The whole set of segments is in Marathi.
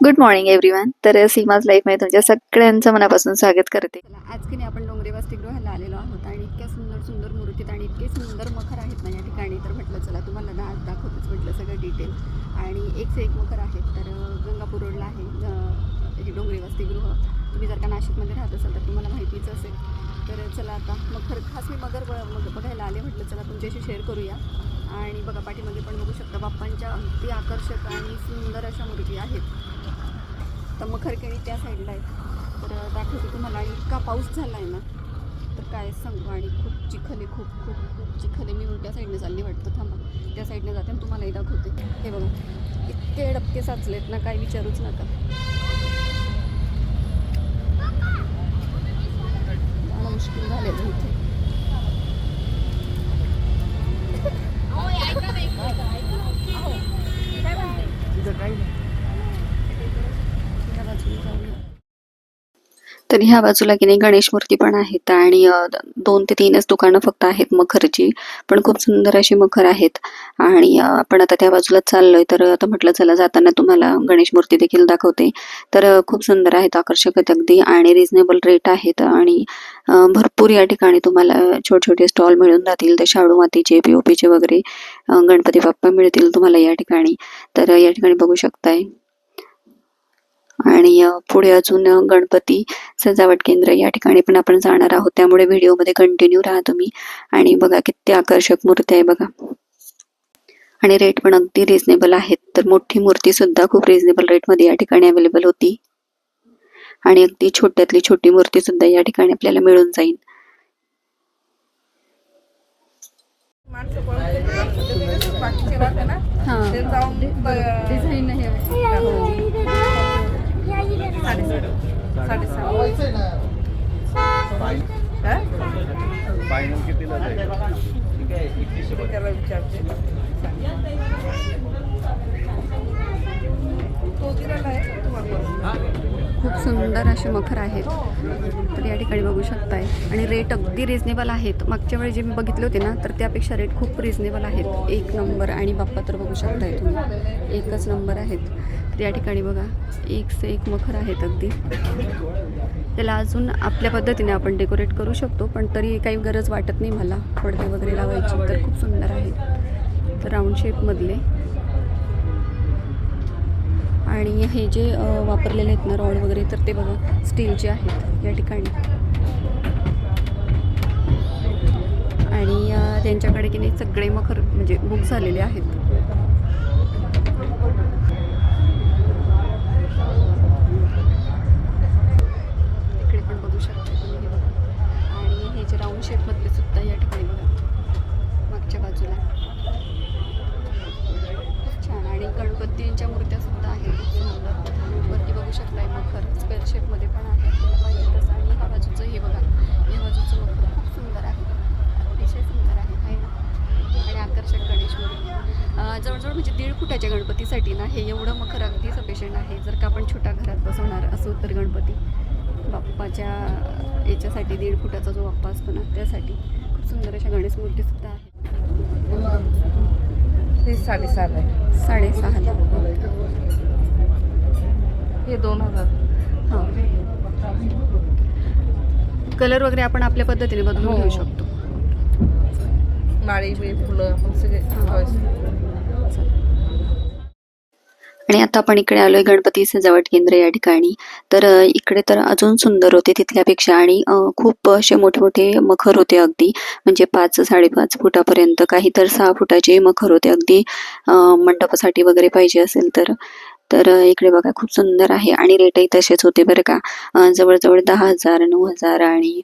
Good morning everyone. तर सीमाज लाईफमध्ये तुमच्या सगळ्यांचं मनापासून स्वागत करते. आज की नाही आपण डोंगरे वसतिगृहाला आलेलो आहोत आणि इतक्या सुंदर सुंदर मूर्तीत आणि इतके सुंदर मखर आहेत ना या ठिकाणी. तर म्हटलं चला तुम्हाला ना आज दाखवतेच म्हटलं सगळं डिटेल. आणि एक से एक मखर आहेत. तर गंगापूर रोडला आहे हे डोंगरे वसतिगृह. तुम्ही जर का नाशिकमध्ये राहत असाल तर तुम्हाला माहितीच असेल. तर चला आता मखर खास मी मगर बघायला आले, म्हटलं चला तुमच्याशी शेअर करूया. आणि बघा पाठीमध्ये पण बघू शकता बाप्पांच्या अगदी आकर्षक आणि सुंदर अशा मूर्ती आहेत. तर मखरकेळी त्या साईडला आहे. तर दाखवते तुम्हाला. आणि इतका पाऊस झाला आहे ना तर काय सांगू. आणि खूप चिखल आहे, खूप खूप खूप चिखल आहे. मी उलट्या साईडने चालली वाटतं, थांबा त्या साईडने जाते आणि तुम्हालाही दाखवते. हे बघा इतके डबके साचलेत ना काय विचारूच नका. जाणं मुश्किल झालेलं इथे. तर ह्या बाजूला की नाही गणेश मूर्ती पण आहेत आणि 2 ते 3च दुकानं फक्त आहेत मखरची. पण खूप सुंदर अशी मखर आहेत. आणि आपण आता त्या बाजूला चाललोय. तर आता म्हटलं चला जाताना तुम्हाला गणेश मूर्ती देखील दाखवते. तर खूप सुंदर आहेत, आकर्षक आहेत अगदी आणि रिजनेबल रेट आहेत. आणि भरपूर या ठिकाणी तुम्हाला छोटे छोटे स्टॉल मिळून जातील. ते शाडू मातीचे, पीओपीचे वगैरे गणपती बाप्पा मिळतील तुम्हाला या ठिकाणी. तर या ठिकाणी बघू शकताय. आणि पुढे अजून गणपती सजावट केंद्र या ठिकाणी पण आपण जाणार आहोत. त्यामुळे व्हिडिओमध्ये कंटिन्यू राहा तुम्ही. आणि बघा किती आकर्षक मूर्ती आहे बघा. आणि रेट पण अगदी रिजनेबल आहेत. तर मोठी मूर्ती सुद्धा खूप रिजनेबल रेटमध्ये या ठिकाणी अवेलेबल होती. आणि अगदी छोट्यातली छोटी मूर्ती सुद्धा या ठिकाणी आपल्याला मिळून जाईल. डिझाईन फायनल कितीला जाईल? ठीक आहे 2100 त्याला विचारते. तो दिलेला आहे तुम्हाला. खूप सुंदर असे मखर आहेत. तर या ठिकाणी बघू शकताय. आणि रेट अगदी रिजनेबल आहेत. मागच्या वेळी जे मी बघितले होते ना तर त्यापेक्षा रेट खूप रिजनेबल आहेत. एक नंबर. आणि बाप्पा तर बघू शकताय तुम्ही, एकच नंबर आहेत. तर या ठिकाणी बघा एक से एक मखर आहेत अगदी. त्याला अजून आपल्या पद्धतीने आपण डेकोरेट करू शकतो, पण तरी काही गरज वाटत नाही मला पडदे वगैरे लावायची. तर खूप सुंदर आहेत. तर राऊंड शेपमधले. आणि हे जे वापरलेले आहेत ना रॉड वगैरे तर ते बघा स्टीलचे आहेत या ठिकाणी. आणि त्यांच्याकडे की नाही सगळे मखर म्हणजे बुक झालेले आहेत. इकडे पण बघू शकता तुम्ही हे बघा. आणि हे जे राऊंड शेपमधले सुद्धा या ठिकाणी बघा मागच्या बाजूला छान. आणि गणपतींच्या मूर्त्या सुद्धा आहेत सुंदर. वरती बघू शकताय मखर स्क्वेअर शेपमध्ये पण आहे आपल्याला पाहिजे तसं. आणि ह्या बाजूचं हे बघा, या बाजूचं मखर खूप सुंदर आहे, अतिशय सुंदर आहे ना. आणि आकर्षक गणेश मूर्ती जवळजवळ म्हणजे 1.5 फुटाच्या गणपतीसाठी ना हे एवढं मखर अगदी सफिशियंट आहे. जर का आपण छोट्या घरात बसवणार असो तर गणपती बाप्पाच्या याच्यासाठी 1.5 फुटाचा जो बाप्पा असतो ना त्यासाठी खूप सुंदर अशा गणेश मूर्तीसुद्धा आहेत. हे 6.5 आहे. 6.5 हे 2000. हां. कलर वगैरे आपण आपल्या पद्धतीने बदलून घेऊ शकतो. माळी बी फुलं आपण सगळे. आणि आता आपण इकडे आलोय गणपती सजावट केंद्र या ठिकाणी. तर इकडे तर अजून सुंदर होते तिथल्यापेक्षा. आणि खूप असे मोठे मोठे मखर होते अगदी, म्हणजे 5-5.5 फुटापर्यंत, काही तर 6 फुटाचे मखर होते अगदी मंडपासाठी वगैरे पाहिजे असेल तर. तर इकडे बघा खूप सुंदर आहे. आणि रेटही तसेच होते बरं का. जवळजवळ 10,000, 9,000 आणि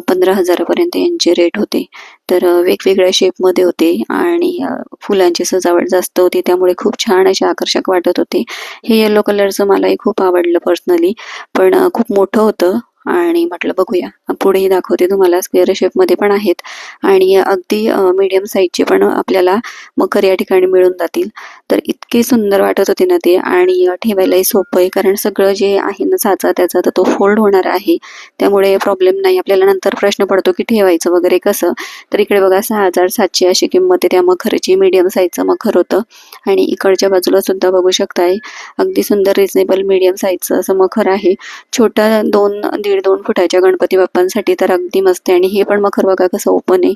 15,000पर्यंत यांचे रेट होते. तर वेगवेगळ्या शेपमध्ये होते. आणि फुलांची सजावट जास्त होती त्यामुळे खूप छान असे आकर्षक वाटत होते. हे येलो कलरचं मलाही खूप आवडलं पर्सनली, पण खूप मोठं होतं. आणि म्हटलं बघूया. पुढेही दाखवते तुम्हाला. स्क्वेअर शेपमध्ये पण आहेत आणि अगदी मीडियम साईजचे पण आपल्याला मखर या ठिकाणी मिळून जातील. तर इतके सुंदर वाटत होते ना ते. आणि ठेवायलाही सोपं आहे, कारण सगळं जे आहे ना साचा त्याचा तर तो फोल्ड होणार आहे, त्यामुळे प्रॉब्लेम नाही. आपल्याला नंतर प्रश्न पडतो की ठेवायचं वगैरे कसं. तर इकडे बघा 6,700 अशी किंमत आहे त्या मखरची. मीडियम साईजचं मखर होतं. आणि इकडच्या बाजूला सुद्धा बघू शकताय अगदी सुंदर रिजनेबल मीडियम साईजचं असं मखर आहे. छोटा 2-1.5-2 फुटाच्या गणपती बाप्पांसाठी तर अगदी मस्त आहे. आणि हे पण मखर बघा कसं ओपन आहे.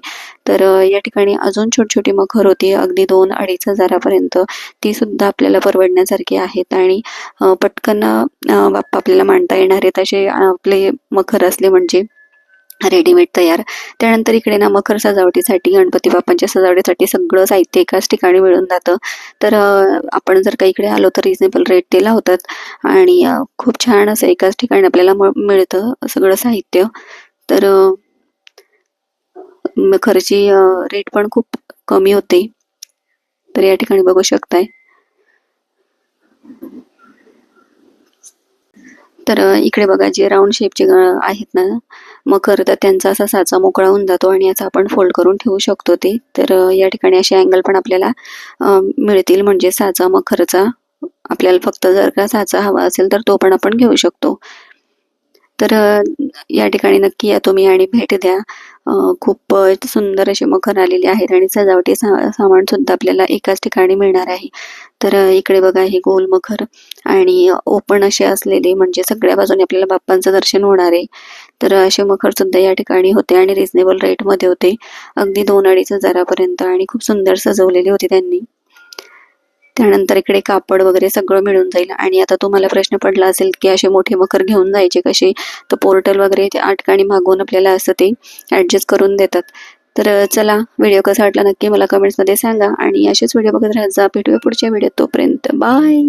तर या ठिकाणी अजून छोटी मखर होती अगदी 2-2.5 हजारापर्यंत. ती सुद्धा आपल्याला परवडण्यासारखी आहेत आणि पटकन बाप्पा आपल्याला मांडता येणार आहेत असे आपले मखर असले म्हणजे रेडीमेड तयार. त्यानंतर इकडे ना मखर सजावटीसाठी गणपती बाप्पांच्या सजावटीसाठी सगळं साहित्य एकाच ठिकाणी मिळून जातं. तर आपण जर का इकडे आलो तर रिजनेबल रेट ते लावतात आणि खूप छान असं एकाच ठिकाणी आपल्याला मिळतं सगळं साहित्य. तर मखरची रेट पण खूप कमी होते. तर या ठिकाणी बघू शकताय. तर इकडे बघा जे राऊंड शेपचे आहेत ना मखर, तर त्यांचा असा साचा मोकळा होऊन जातो आणि याचा आपण फोल्ड करून ठेवू शकतो ते. तर या ठिकाणी असे अँगल पण आपल्याला मिळतील म्हणजे साचा मखरचा. आपल्याला फक्त जर का साचा हवा असेल तर तो पण आपण घेऊ शकतो. तर या ठिकाणी नक्की या तुम्ही आणि भेट द्या. खूप सुंदर असे मखर आलेले आहेत आणि सजावटी सामान सुद्धा आपल्याला एकाच ठिकाणी मिळणार आहे. तर इकडे बघा हे गोल मखर आणि ओपन असे असलेले म्हणजे सगळ्या बाजूने आपल्याला बाप्पांचं दर्शन होणार आहे. तर असे मखर सुद्धा या ठिकाणी होते आणि रिजनेबल रेटमध्ये होते अगदी 2-2.5 हजारापर्यंत आणि खूप सुंदर सजवलेले होते त्यांनी. त्यानंतर इकडे कापड वगैरे सगळं मिळून जाईल. आणि आता तुम्हाला प्रश्न पडला असेल की असे मोठे मखर घेऊन जायचे कसे, तर पोर्टल वगैरे ते ठिकाणी मागवून आपल्याला असं ते ॲडजस्ट करून देतात. तर चला व्हिडिओ कसा वाटला नक्की मला कमेंट्समध्ये सांगा आणि असेच व्हिडिओ बघत राहत जा. भेटूया पुढच्या व्हिडिओत. तोपर्यंत बाय.